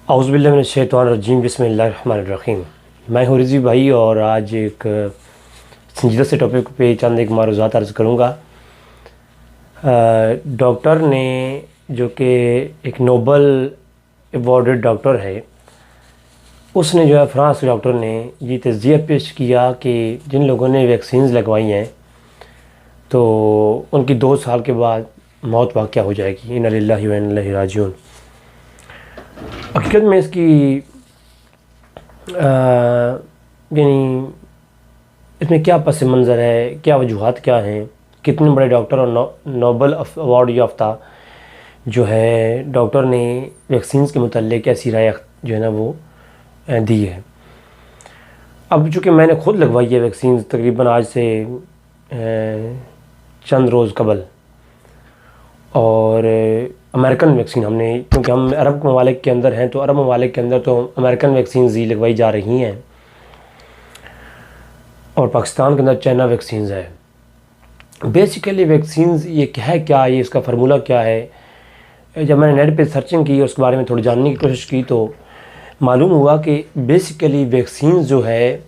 औज़ुबिल्लाहिमिनश्शैतानिर्रजीम बिस्मिल्लाहिर्रहमानिर्रहीम। मैं हूँ रिज़वी भाई और आज एक संजीदा से टॉपिक पे चंद एक मारूज़ात अर्ज़ करूँगा। डॉक्टर ने जो कि एक नोबल अवॉर्डेड डॉक्टर है, उसने जो है फ्रांस के डॉक्टर ने ये तज़किया पेश किया कि जिन लोगों ने वैक्सीन्स लगवाई हैं तो उनकी 2 साल के बाद मौत वाक़या हो जाएगी। इन्ना लिल्लाहि व इन्ना इलैहि राजिऊन। हकीकत में इसकी यानी इसमें क्या पस मंज़र है, क्या वजूहात क्या हैं, कितने बड़े डॉक्टर और नोबल अवार्ड याफ्ता जो है डॉक्टर ने वैक्सीन्स के मुतल्लिक़ ऐसी राय जो है ना वो दी है। अब चूँकि मैंने ख़ुद लगवाई है वैक्सीन तकरीबन आज से चंद रोज़ कबल, और अमेरिकन वैक्सीन हमने, क्योंकि हम अरब ममालिक के अंदर हैं तो अरब ममालिक के अंदर तो अमेरिकन वैक्सीन ही लगवाई जा रही हैं और पाकिस्तान के अंदर चाइना वैक्सीन है। बेसिकली वैक्सीन ये क्या, ये इसका फार्मूला क्या है। जब मैंने नेट पे सर्चिंग की और उसके बारे में थोड़ी जानने की कोशिश की तो मालूम हुआ कि बेसिकली वैक्सीन जो है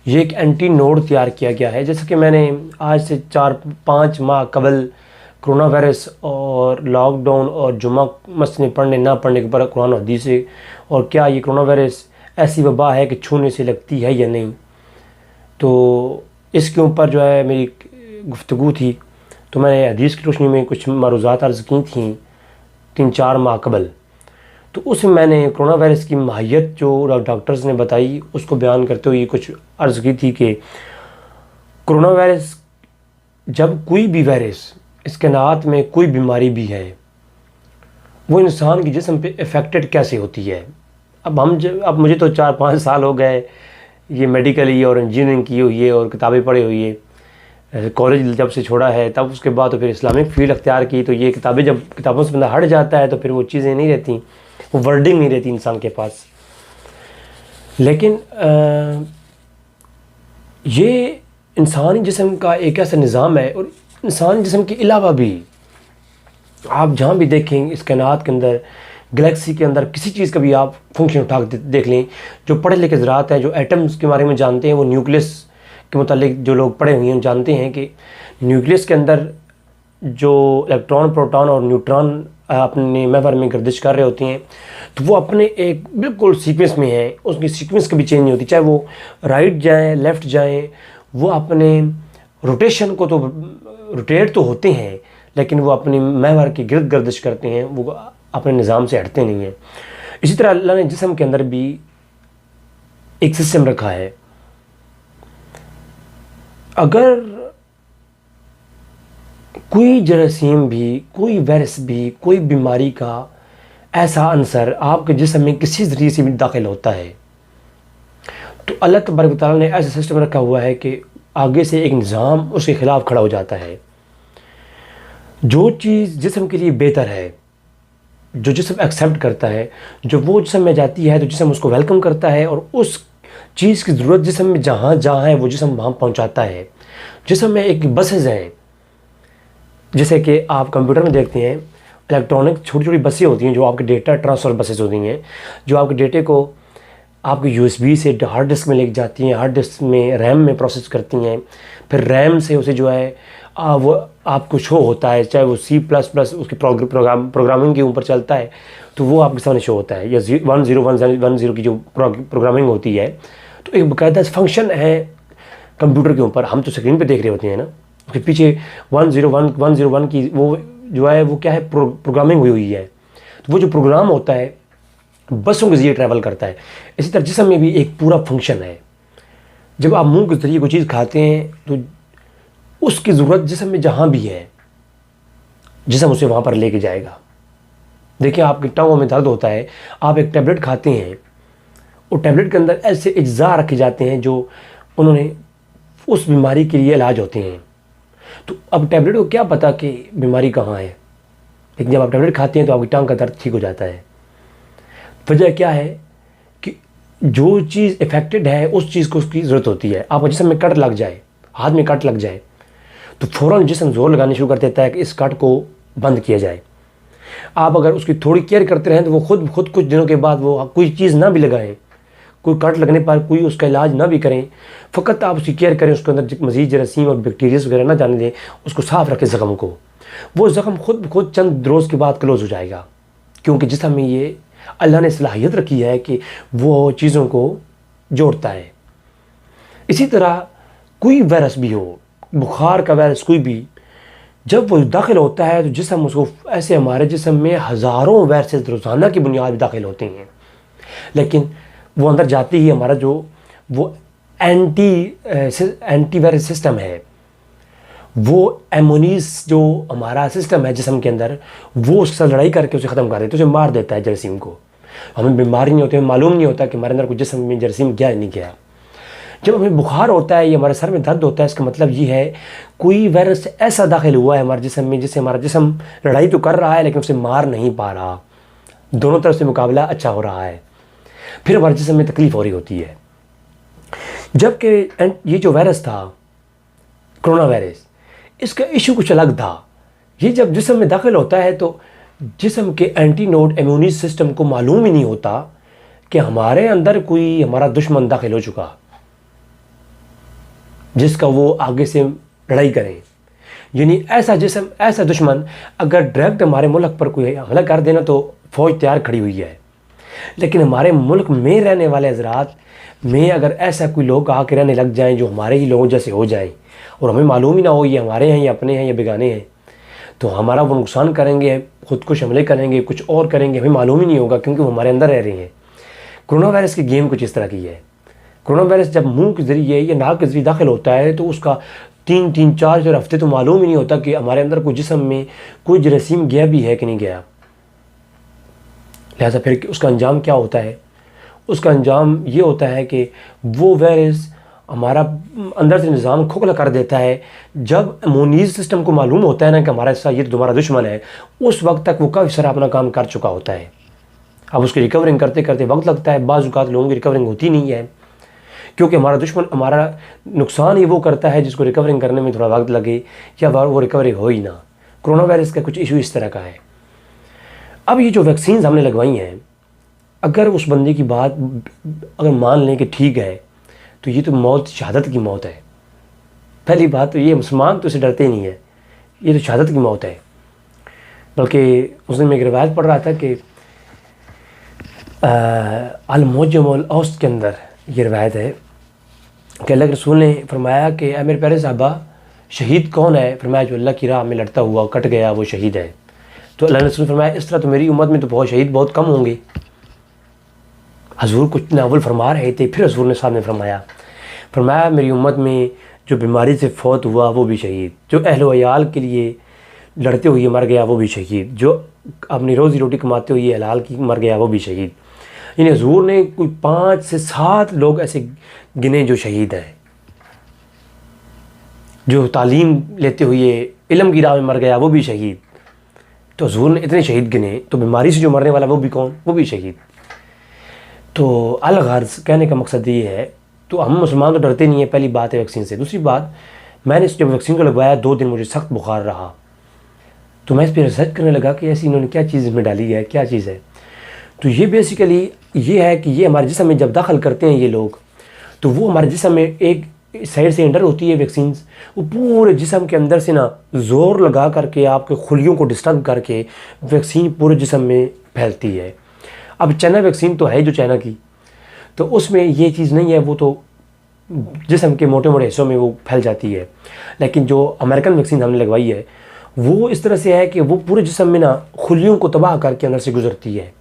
ये एक एंटी नोड तैयार किया गया है। जैसे कि मैंने आज से 4-5 माह कबल कोरोना वायरस और लॉकडाउन और जुमा मस्जिद में पढ़ने ना पढ़ने के ऊपर कुरान हदीस से, और क्या ये कोरोना वायरस ऐसी वबा है कि छूने से लगती है या नहीं, तो इसके ऊपर जो है मेरी गुफ्तगू थी। तो मैंने हदीस की रोशनी में कुछ मारूज़ात अर्ज़ की थी 3-4 माह कबल। तो उसमें मैंने कोरोना वायरस की माहियत जो डॉक्टर्स ने बताई उसको बयान करते हुए कुछ अर्ज़ की थी कि कोरोना वायरस, जब कोई भी वायरस इस कायनात में कोई बीमारी भी है वो इंसान के जिस्म पे इफ़ेक्टेड कैसे होती है। अब मुझे तो 4-5 साल हो गए ये मेडिकली और इंजीनियरिंग की हुई है और किताबें पढ़ी हुई है। कॉलेज जब से छोड़ा है तब उसके बाद तो फिर इस्लामिक फ़ील्ड अख्तियार की, तो ये किताबें जब किताबों से बंदा हट जाता है तो फिर वो चीज़ें नहीं रहती, वो वर्डिंग नहीं रहती इंसान के पास। लेकिन ये इंसानी जिस्म का एक ऐसा निज़ाम है, और इंसानी जिस्म के अलावा भी आप जहाँ भी देखें इस कायनात के अंदर, गैलेक्सी के अंदर किसी चीज़ का भी आप फंक्शन उठा देख लें, जो पढ़े लिखे ज़रात हैं, जो एटम्स के बारे में जानते हैं, वो न्यूक्लियस के मुतालिक जो लोग पढ़े हुए हैं जानते हैं कि न्यूक्लियस के अंदर जो इलेक्ट्रॉन, प्रोटॉन और न्यूट्रॉन अपने महवर में गर्दिश कर रहे होती हैं, तो वो अपने एक बिल्कुल सीक्वेंस में है, उसकी सीक्वेंस कभी चेंज नहीं होती, चाहे वो राइट जाएँ लेफ़्ट जाएँ, वो अपने रोटेशन को तो रोटेट तो होते हैं लेकिन वो अपने महवर की गिरद गर्दिश करते हैं, वो अपने निज़ाम से हटते नहीं हैं। इसी तरह अल्लाह ने जिस्म के अंदर भी एक सिस्टम रखा है। अगर कोई जरासीम भी, कोई वायरस भी, कोई बीमारी का ऐसा अंसर आपके जिस्म में किसी ज़रिए से भी दाखिल होता है तो अल्लाह तबारक व तआला ने ऐसा सिस्टम रखा हुआ है कि आगे से एक निज़ाम उसके ख़िलाफ़ खड़ा हो जाता है। जो चीज़ जिस्म के लिए बेहतर है, जो जिस्म एक्सेप्ट करता है, जो वो जिस्म में जाती है तो जिस्म उसको वेलकम करता है और उस चीज़ की ज़रूरत जिस्म में जहाँ जहाँ है वो जिस्म वहाँ पहुँचाता है। जिस्म में एक बसेज़ हैं, जैसे कि आप कंप्यूटर में देखते हैं इलेक्ट्रॉनिक छोटी छोटी बसें होती हैं जो आपके डेटा ट्रांसफ़र बसेज होती हैं, जो आपके डेटे को आपके यूएसबी से हार्ड डिस्क में लेके जाती हैं, हार्ड डिस्क में रैम में प्रोसेस करती हैं, फिर रैम से उसे जो है वो आपको शो होता है, चाहे वो C++ उसकी प्रोग्रामिंग के ऊपर चलता है तो वो आपके सामने शो होता है, या 1010 की जो प्रोग्रामिंग होती है तो एक बाकायदा फंक्शन है कंप्यूटर के ऊपर। हम तो स्क्रीन पे देख रहे होते हैं ना, उसके पीछे 101 की वो जो है वो क्या है, प्रोग्रामिंग हुई है, तो वो जो प्रोग्राम होता है बसों के ज़रिए ट्रैवल करता है। इसी तरह जिस्म में भी एक पूरा फंक्शन है। जब आप मुंह के ज़रिए कोई चीज़ खाते हैं तो उसकी ज़रूरत जिस्म में जहाँ भी है जिस्म उसे वहाँ पर लेके जाएगा। देखिए आपकी टांगों में दर्द होता है, आप एक टैबलेट खाते हैं, और टैबलेट के अंदर ऐसे अज्जा रखे जाते हैं जो उन्होंने उस बीमारी के लिए इलाज होते हैं। तो अब टैबलेट को क्या पता कि बीमारी कहाँ है, लेकिन जब आप टैबलेट खाते हैं तो आपकी टांग का दर्द ठीक हो जाता है। वजह क्या है कि जो चीज़ इफ़ेक्टेड है उस चीज़ को उसकी ज़रूरत होती है। आप जिस्म में कट लग जाए, हाथ में कट लग जाए तो फ़ौरन जिस्म ज़ोर लगाने शुरू कर देता है कि इस कट को बंद किया जाए। आप अगर उसकी थोड़ी केयर करते रहें तो वो खुद कुछ दिनों के बाद वो कोई चीज़ ना भी लगाएं, कोई कट लगने पर कोई उसका इलाज ना भी करें, फ़कत आप उसकी केयर करें, उसके अंदर मज़ीद जरासीम और बैक्टीरियाज वगैरह ना जाने दें, उसको साफ़ रखें ज़ख़म को, वो ज़ख़म खुद चंद रोज़ के बाद क्लोज़ हो जाएगा, क्योंकि जिस्म में ये अल्लाह ने सलाहियत रखी है कि वो चीज़ों को जोड़ता है। इसी तरह कोई वायरस भी हो, बुखार का वायरस कोई भी, जब वो दाखिल होता है तो जिस्म उसको ऐसे, हमारे जिस्म में हज़ारों वायरसेस रोज़ाना की बुनियाद पर दाखिल होते हैं, लेकिन वो अंदर जाते ही हमारा जो वो एंटी वायरस सिस्टम है, वो एमोनीस जो हमारा सिस्टम है जिस्म के अंदर, वो उसके साथ लड़ाई करके उसे ख़त्म कर देता है, उसे मार देता है जरासीम को। हमें बीमारी नहीं होती, हमें मालूम नहीं होता कि हमारे अंदर कुछ जिस्म में जरासीम गया नहीं गया। जब हमें बुखार होता है या हमारे सर में दर्द होता है, इसका मतलब ये है कोई वायरस ऐसा दाखिल हुआ है हमारे जिस्म में जिससे हमारा जिस्म लड़ाई तो कर रहा है लेकिन उसे मार नहीं पा रहा, दोनों तरफ से मुकाबला अच्छा हो रहा है, फिर हमारे जिस्म में तकलीफ़ हो रही होती है। जबकि ये जो वायरस था कोरोना वायरस, इसका इशू कुछ अलग था। ये जब जिस्म में दाखिल होता है तो जिस्म के एंटीनोड इम्यूनी सिस्टम को मालूम ही नहीं होता कि हमारे अंदर कोई हमारा दुश्मन दाखिल हो चुका जिसका वो आगे से लड़ाई करें। यानी ऐसा जिस्म, ऐसा दुश्मन अगर डायरेक्ट हमारे मुल्क पर कोई हमला कर देना तो फ़ौज तैयार खड़ी हुई है, लेकिन हमारे मुल्क में रहने वाले हज़रात में अगर ऐसा कोई लोग आके रहने लग जाएं जो हमारे ही लोगों जैसे हो जाएं और हमें मालूम ही ना हो ये हमारे हैं या अपने हैं या बेगाने हैं, तो हमारा वो नुकसान करेंगे, खुदकुश हमले करेंगे, कुछ और करेंगे, हमें मालूम ही नहीं होगा क्योंकि वो हमारे अंदर रह रहे हैं। कोरोना वायरस की गेम कुछ इस तरह की है। कोरोना वायरस जब मुंह के ज़रिए या नाक के ज़रिए दाखिल होता है तो उसका 3-4 हफ्ते तो मालूम ही नहीं होता कि हमारे अंदर कोई जिस्म में कोई जरासीम गया भी है कि नहीं गया। लिहाजा फिर उसका अंजाम क्या होता है? उसका अंजाम ये होता है कि वो वायरस हमारा अंदर से निज़ाम खोखला कर देता है। जब इम्यूनी सिस्टम को मालूम होता है ना कि हमारा साथ ये तुम्हारा दुश्मन है, उस वक्त तक वो काफ़ी सारा अपना काम कर चुका होता है। अब उसकी रिकवरिंग करते करते वक्त लगता है, बाज़ औक़ात लोगों की रिकवरिंग होती नहीं है क्योंकि हमारा दुश्मन हमारा नुकसान ही वो करता है जिसको रिकवरिंग करने में थोड़ा वक्त लगे या वो रिकवरी हो ही ना। कोरोना वायरस का कुछ इशू इस तरह का है। अब ये जो वैक्सीन हमने लगवाई हैं, अगर उस बंदे की बात अगर मान लें कि ठीक है तो ये तो मौत, शहादत की मौत है। पहली बात तो ये, मुसलमान तो इसे डरते नहीं है, ये तो शहादत की मौत है। बल्कि उस दिन मैं एक रिवायत पढ़ रहा था कि अल-मुअज्जम अल-औसत के अंदर ये रिवायत है कि अल्लाह के रसूल ने फरमाया कि ए मेरे प्यारे साहबा, शहीद कौन है? फरमाया जो अल्लाह की राह में लड़ता हुआ कट गया वो शहीद है। तो अल्लाह ने रसूल फरमाया इस तरह तो मेरी उम्मत में तो बहुत शहीद बहुत कम होंगे। हजूर कुछ नावल फरमा रहे थे, फिर हजूर ने साहब ने फरमाया मेरी उम्मत में जो बीमारी से फौत हुआ वो भी शहीद, जो अहल व अयाल के लिए लड़ते हुए मर गया वो भी शहीद, जो अपनी रोज़ी रोटी कमाते हुए हलाल की मर गया वो भी शहीद। यानी हजूर ने कोई 5 से 7 लोग ऐसे गिने जो शहीद हैं। जो तालीम लेते हुए इल्म की राह में मर गया वो भी शहीद। तो हजूर ने इतने शहीद गिने, तो बीमारी से जो मरने वाला वो भी कौन? वो भी शहीद। तो अल-गर्ज़ कहने का मकसद ये है, तो हम मुसलमान तो डरते नहीं है, पहली बात है वैक्सीन से। दूसरी बात, मैंने जब वैक्सीन को लगवाया 2 दिन मुझे सख्त बुखार रहा, तो मैं इस पर रिसर्च करने लगा कि ऐसी इन्होंने क्या चीज़ इसमें डाली है, क्या चीज़ है। तो ये बेसिकली ये है कि ये हमारे जिस्म में जब दाखिल करते हैं ये लोग, तो वो हमारे जिस्म में एक साइड से एंटर होती है वैक्सीन, वो पूरे जिस्म के अंदर से ना ज़ोर लगा करके आपके खुलियों को डिस्टर्ब करके वैक्सीन पूरे जिस्म में फैलती है। अब चाइना वैक्सीन तो है जो चाइना की, तो उसमें ये चीज़ नहीं है, वो तो जिस्म के मोटे मोटे हिस्सों में वो फैल जाती है। लेकिन जो अमेरिकन वैक्सीन हमने लगवाई है वो इस तरह से है कि वो पूरे जिस्म में ना खुलियों को तबाह करके अंदर से गुजरती है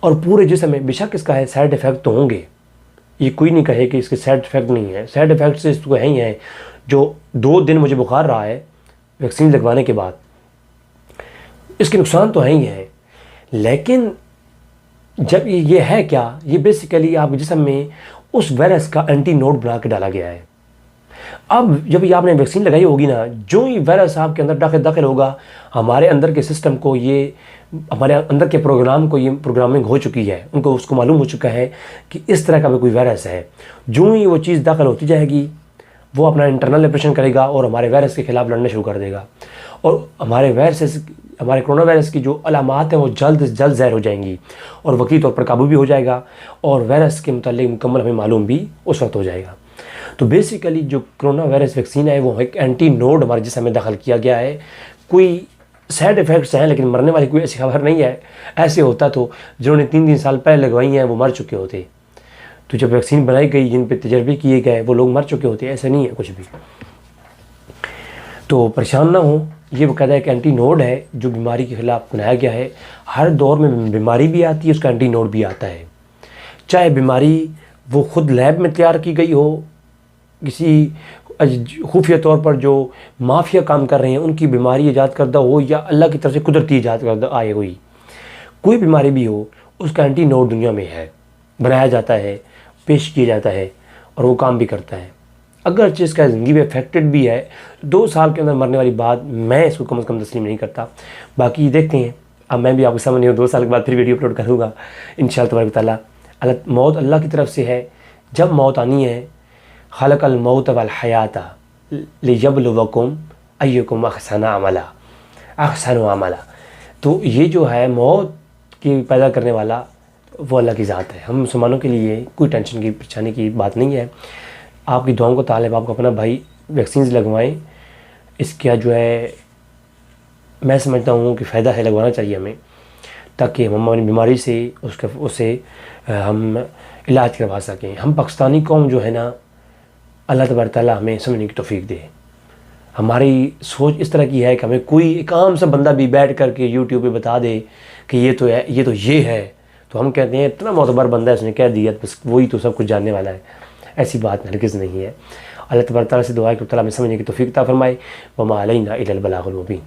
और पूरे जिस्म में, बेशक इसका है साइड इफ़ेक्ट तो होंगे, ये कोई नहीं कहे कि इसके साइड इफ़ेक्ट नहीं है, साइड इफ़ेक्ट से इसको है ही है। जो 2 दिन मुझे बुखार रहा है वैक्सीन लगवाने के बाद, इसके नुकसान तो है ही है, लेकिन जब ये है क्या, ये बेसिकली आपके जिस्म में उस वायरस का एंटीनोड बना के डाला गया है। अब जब ये आपने वैक्सीन लगाई होगी ना, जो ही वायरस आपके अंदर दाखिल होगा, हमारे अंदर के सिस्टम को, ये हमारे अंदर के प्रोग्राम को, ये प्रोग्रामिंग हो चुकी है, उनको उसको मालूम हो चुका है कि इस तरह का भी कोई वायरस है। जो ही वो चीज़ दाखिल होती जाएगी वो अपना इंटरनल ऑपरेशन करेगा और हमारे वायरस के ख़िलाफ़ लड़ना शुरू कर देगा। और हमारे हमारे कोरोना वायरस की जो अलामात हैं वो जल्द से जल्द ज़ाहिर हो जाएंगी और वक्ती तौर पर काबू भी हो जाएगा और वायरस के मुतालिक मुकम्मल हमें मालूम भी उस वक्त हो जाएगा। तो बेसिकली जो कोरोना वायरस वैक्सीन है वो एक एंटी नोड हमारे जिस्म में दाखिल किया गया है। कोई साइड इफ़ेक्ट्स हैं लेकिन मरने वाली कोई ऐसी खबर नहीं है। ऐसे होता तो जिन्होंने 3 साल पहले लगवाई हैं वो मर चुके होते। तो जब वैक्सीन बनाई गई, जिन पे तजर्बे किए गए, वो लोग मर चुके होते। ऐसा नहीं है कुछ भी। तो परेशान ना हो, ये बाकायदा एक एंटी नोड है जो बीमारी के ख़िलाफ़ बनाया गया है। हर दौर में बीमारी भी आती है, उसका एंटी नोड भी आता है। चाहे बीमारी वो ख़ुद लैब में तैयार की गई हो, किसी खुफिया तौर पर जो माफिया काम कर रहे हैं उनकी बीमारी ईजाद करदा हो, या अल्लाह की तरफ से कुदरती ईजाद करदा आए हुई कोई बीमारी भी हो, उसका एंटी नोड दुनिया में है, बनाया जाता है, पेश किया जाता है और वो काम भी करता है। अगर इसका ज़िंदगी में अफेक्टेड भी है, 2 साल के अंदर मरने वाली बात मैं इसको कम से कम तस्लीम नहीं करता। बाकी देखते हैं, अब मैं भी आपको समझ नहीं हूँ, 2 साल के बाद फिर वीडियो अपलोड करूँगा इंशाअल्लाह तबारक तआला। मौत अल्लाह की तरफ से है। जब मौत आनी है, खलक़ल मौत वल हयाता लियब्लुवकुम अय्युकुम अहसनु अमला। तो ये जो है मौत की पैदा करने वाला वो अल्लाह की ज़ात है। हम मुसलमानों के लिए कोई टेंशन की परेशानी की बात नहीं है। आपकी दुआओं को तालिब आपको अपना भाई वैक्सीन लगवाएं। इसका जो है मैं समझता हूँ कि फ़ायदा है, लगवाना चाहिए हमें, ताकि हम हमारी बीमारी से उससे हम इलाज करवा सकें। हम पाकिस्तानी कौम जो है ना, अल्लाह तबारक तआला हमें समझने की तौफीक दे। हमारी सोच इस तरह की है कि हमें कोई एक आम सा बंदा भी बैठ करके यूट्यूब पे बता दे कि ये तो है, ये तो ये है, तो हम कहते हैं इतना मोतबर बंदा है, उसने कह दिया, बस वही तो सब कुछ जानने वाला है। ऐसी बात हरगिज़ नहीं है। अल्लाह तबारक तआला से दुआ है कि ताला हमें समझने की तौफीक अता फरमाए। वमा अलैना इल्लल बलागुल मुबीन।